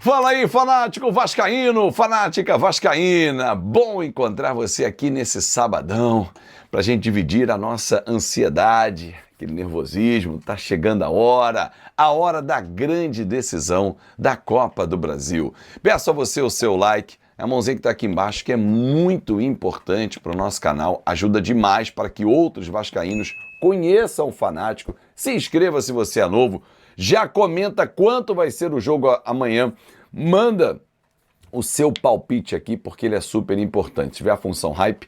Fala aí, fanático vascaíno, fanática vascaína. Bom encontrar você aqui nesse sabadão para a gente dividir a nossa ansiedade, aquele nervosismo. Tá chegando a hora da grande decisão da Copa do Brasil. Peço a você o seu like, a mãozinha que está aqui embaixo, que é muito importante para o nosso canal, ajuda demais para que outros vascaínos conheçam o fanático. Se inscreva se você é novo. Já comenta quanto vai ser o jogo amanhã. Manda o seu palpite aqui, porque ele é super importante. Se tiver a função hype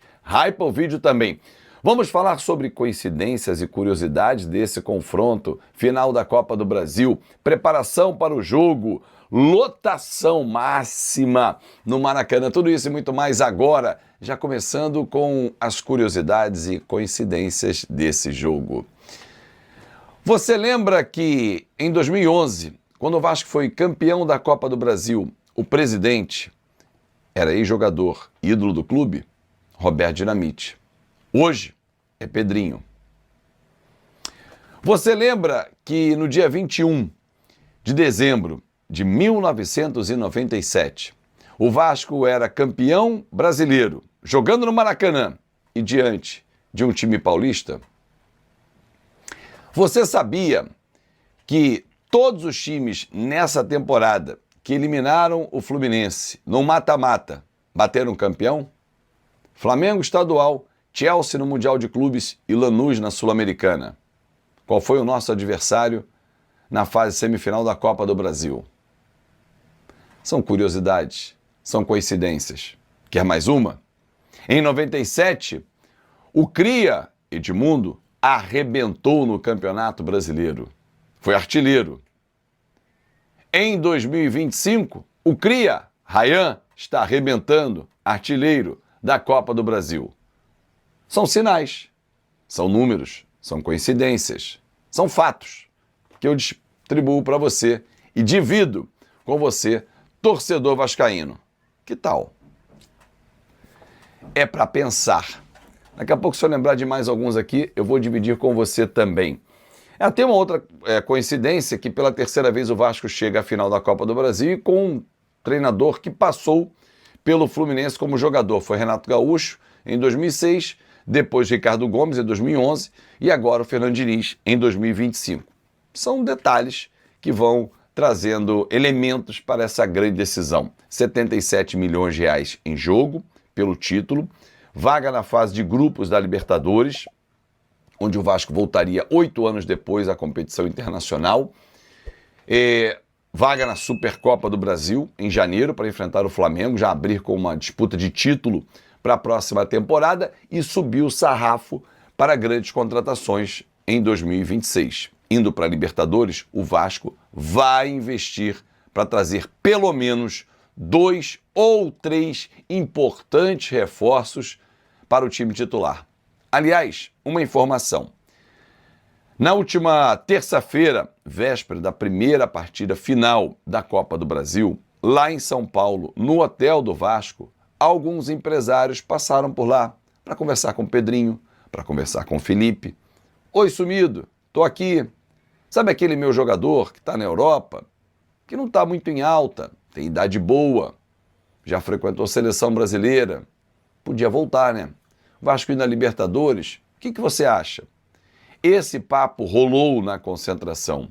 o vídeo também. Vamos falar sobre coincidências e curiosidades desse confronto final da Copa do Brasil. Preparação para o jogo, lotação máxima no Maracanã. Tudo isso e muito mais agora, já começando com as curiosidades e coincidências desse jogo. Você lembra que em 2011, quando o Vasco foi campeão da Copa do Brasil, o presidente era ex-jogador, ídolo do clube, Roberto Dinamite. Hoje é Pedrinho. Você lembra que no dia 21 de dezembro de 1997, o Vasco era campeão brasileiro, jogando no Maracanã e diante de um time paulista? Você sabia que todos os times nessa temporada que eliminaram o Fluminense no mata-mata bateram campeão? Flamengo estadual, Chelsea no Mundial de Clubes e Lanús na Sul-Americana. Qual foi o nosso adversário na fase semifinal da Copa do Brasil? São curiosidades, são coincidências. Quer mais uma? Em 97, o cria Edmundo arrebentou no Campeonato Brasileiro. Foi artilheiro. Em 2025, o cria Ryan está arrebentando, artilheiro da Copa do Brasil. São sinais, são números, são coincidências, são fatos que eu distribuo para você e divido com você, torcedor vascaíno. Que tal? É para pensar. Daqui a pouco, se eu lembrar de mais alguns aqui, eu vou dividir com você também. Tem uma outra coincidência que pela terceira vez o Vasco chega à final da Copa do Brasil com um treinador que passou pelo Fluminense como jogador. Foi Renato Gaúcho em 2006, depois Ricardo Gomes em 2011 e agora o Fernando Diniz em 2025. São detalhes que vão trazendo elementos para essa grande decisão. 77 milhões de reais em jogo pelo título, vaga na fase de grupos da Libertadores, onde o Vasco voltaria 8 anos depois à competição internacional, vaga na Supercopa do Brasil em janeiro para enfrentar o Flamengo, já abrir com uma disputa de título para a próxima temporada e subir o sarrafo para grandes contratações em 2026. Indo para a Libertadores, o Vasco vai investir para trazer pelo menos 2 ou 3 importantes reforços para o time titular. Aliás, uma informação. Na última terça-feira, véspera da primeira partida final da Copa do Brasil, lá em São Paulo, no hotel do Vasco, alguns empresários passaram por lá para conversar com o Pedrinho, para conversar com o Felipe. Oi, sumido, tô aqui. Sabe aquele meu jogador que está na Europa, que não está muito em alta, tem idade boa, já frequentou a seleção brasileira, podia voltar, né? Vasco ir na Libertadores, o que você acha? Esse papo rolou na concentração.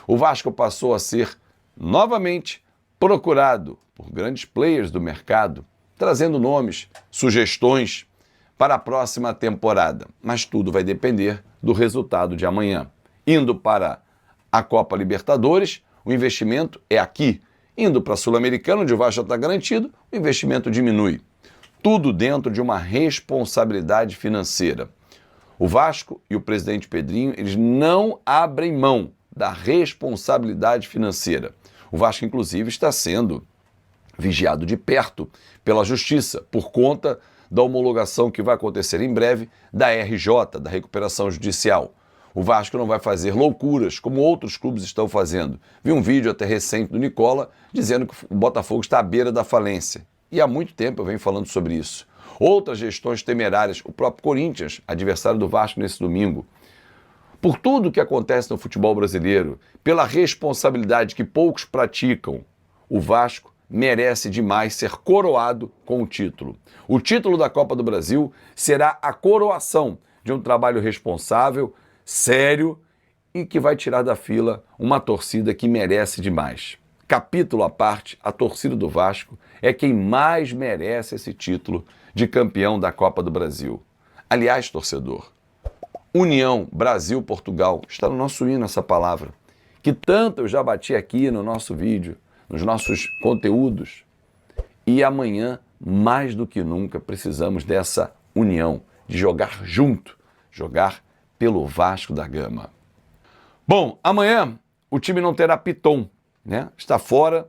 O Vasco passou a ser novamente procurado por grandes players do mercado, trazendo nomes, sugestões para a próxima temporada. Mas tudo vai depender do resultado de amanhã. Indo para a Copa Libertadores, o investimento é aqui. Indo para a Sul-Americana, onde o Vasco já está garantido, o investimento diminui. Tudo dentro de uma responsabilidade financeira. O Vasco e o presidente Pedrinho, eles não abrem mão da responsabilidade financeira. O Vasco, inclusive, está sendo vigiado de perto pela Justiça, por conta da homologação que vai acontecer em breve da RJ, da Recuperação Judicial. O Vasco não vai fazer loucuras como outros clubes estão fazendo. Vi um vídeo até recente do Nicola dizendo que o Botafogo está à beira da falência. E há muito tempo eu venho falando sobre isso. Outras gestões temerárias, o próprio Corinthians, adversário do Vasco nesse domingo. Por tudo que acontece no futebol brasileiro, pela responsabilidade que poucos praticam, o Vasco merece demais ser coroado com o título. O título da Copa do Brasil será a coroação de um trabalho responsável, sério e que vai tirar da fila uma torcida que merece demais. Capítulo à parte, a torcida do Vasco é quem mais merece esse título de campeão da Copa do Brasil. Aliás, torcedor, União Brasil-Portugal, está no nosso hino essa palavra, que tanto eu já bati aqui no nosso vídeo, nos nossos conteúdos. E amanhã, mais do que nunca, precisamos dessa união, de jogar junto, jogar pelo Vasco da Gama. Bom, amanhã o time não terá Piton, né? Está fora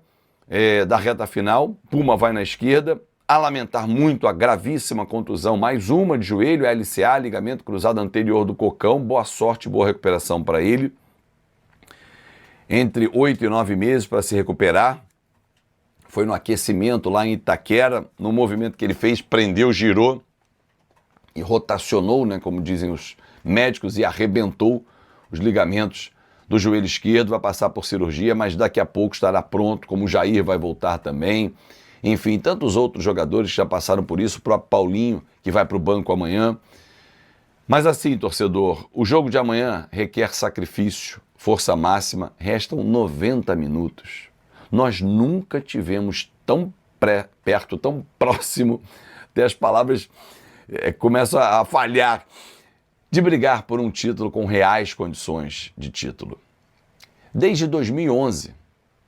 da reta final, Puma vai na esquerda, a lamentar muito a gravíssima contusão, mais uma de joelho, LCA, ligamento cruzado anterior do cocão, boa sorte, boa recuperação para ele. Entre 8 e 9 meses para se recuperar. Foi no aquecimento lá em Itaquera, no movimento que ele fez, prendeu, girou e rotacionou, né, como dizem os médicos, e arrebentou os ligamentos do joelho esquerdo, vai passar por cirurgia, mas daqui a pouco estará pronto, como o Jair vai voltar também. Enfim, tantos outros jogadores que já passaram por isso, o próprio Paulinho, que vai para o banco amanhã. Mas assim, torcedor, o jogo de amanhã requer sacrifício, força máxima, restam 90 minutos. Nós nunca tivemos tão perto, tão próximo, até as palavras começam a falhar, de brigar por um título com reais condições de título. Desde 2011,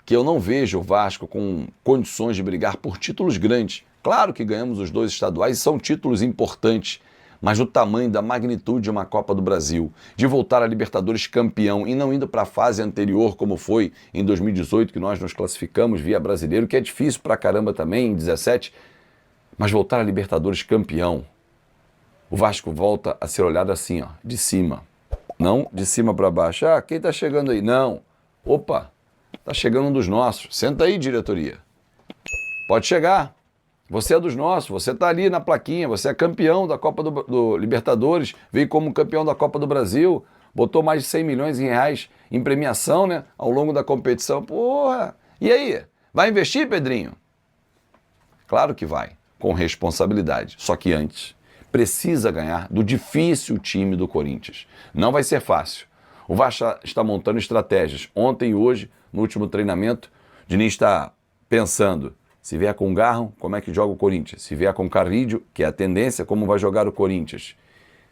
que eu não vejo o Vasco com condições de brigar por títulos grandes. Claro que ganhamos os 2 estaduais e são títulos importantes, mas o tamanho da magnitude de uma Copa do Brasil, de voltar a Libertadores campeão e não indo para a fase anterior, como foi em 2018, que nós nos classificamos via brasileiro, que é difícil pra caramba também, em 17, mas voltar a Libertadores campeão. O Vasco volta a ser olhado assim, ó, de cima. Não de cima para baixo. Ah, quem tá chegando aí? Não. Opa, tá chegando um dos nossos. Senta aí, diretoria. Pode chegar. Você é dos nossos, você tá ali na plaquinha, você é campeão da Copa do Libertadores, veio como campeão da Copa do Brasil, botou mais de 100 milhões em reais em premiação, né, ao longo da competição. Porra! E aí? Vai investir, Pedrinho? Claro que vai, com responsabilidade. Só que antes, precisa ganhar do difícil time do Corinthians. Não vai ser fácil. O Vasco está montando estratégias. Ontem e hoje, no último treinamento, o Diniz está pensando, se vier com Garro, como é que joga o Corinthians? Se vier com Carrillo, que é a tendência, como vai jogar o Corinthians?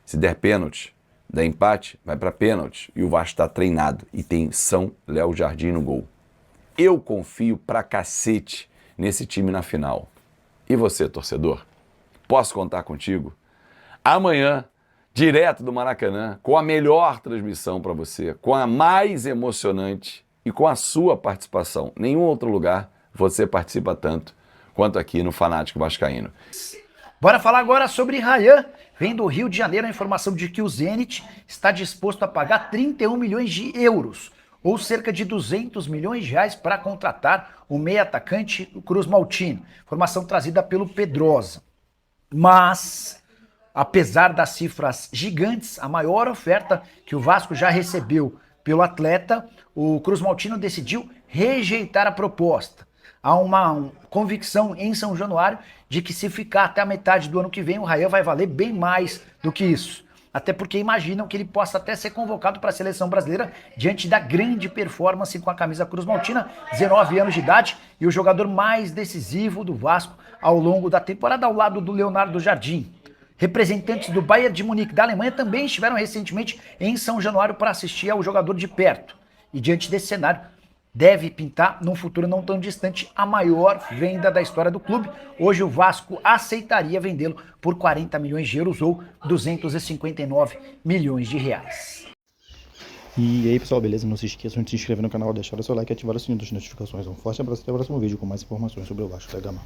Se der pênalti, der empate, vai para pênalti. E o Vasco está treinado e tem São Léo Jardim no gol. Eu confio pra cacete nesse time na final. E você, torcedor? Posso contar contigo? Amanhã, direto do Maracanã, com a melhor transmissão para você, com a mais emocionante e com a sua participação. Nenhum outro lugar você participa tanto quanto aqui no Fanático Vascaíno. Bora falar agora sobre Rayan. Vem do Rio de Janeiro a informação de que o Zenit está disposto a pagar 31 milhões de euros, ou cerca de 200 milhões de reais, para contratar o meia atacante Cruz Maltino. Informação trazida pelo Pedrosa. Mas, apesar das cifras gigantes, a maior oferta que o Vasco já recebeu pelo atleta, o Cruz Maltino decidiu rejeitar a proposta. Há uma convicção em São Januário de que se ficar até a metade do ano que vem, o Rayan vai valer bem mais do que isso. Até porque imaginam que ele possa até ser convocado para a seleção brasileira diante da grande performance com a camisa Cruz Maltina, 19 anos de idade, e o jogador mais decisivo do Vasco ao longo da temporada, ao lado do Leonardo Jardim. Representantes do Bayern de Munique da Alemanha também estiveram recentemente em São Januário para assistir ao jogador de perto. E diante desse cenário, deve pintar, num futuro não tão distante, a maior venda da história do clube. Hoje o Vasco aceitaria vendê-lo por 40 milhões de euros ou 259 milhões de reais. E aí pessoal, beleza? Não se esqueçam de se inscrever no canal, deixar o seu like e ativar o sininho das notificações. Um forte abraço e até o próximo vídeo com mais informações sobre o Vasco da Gama.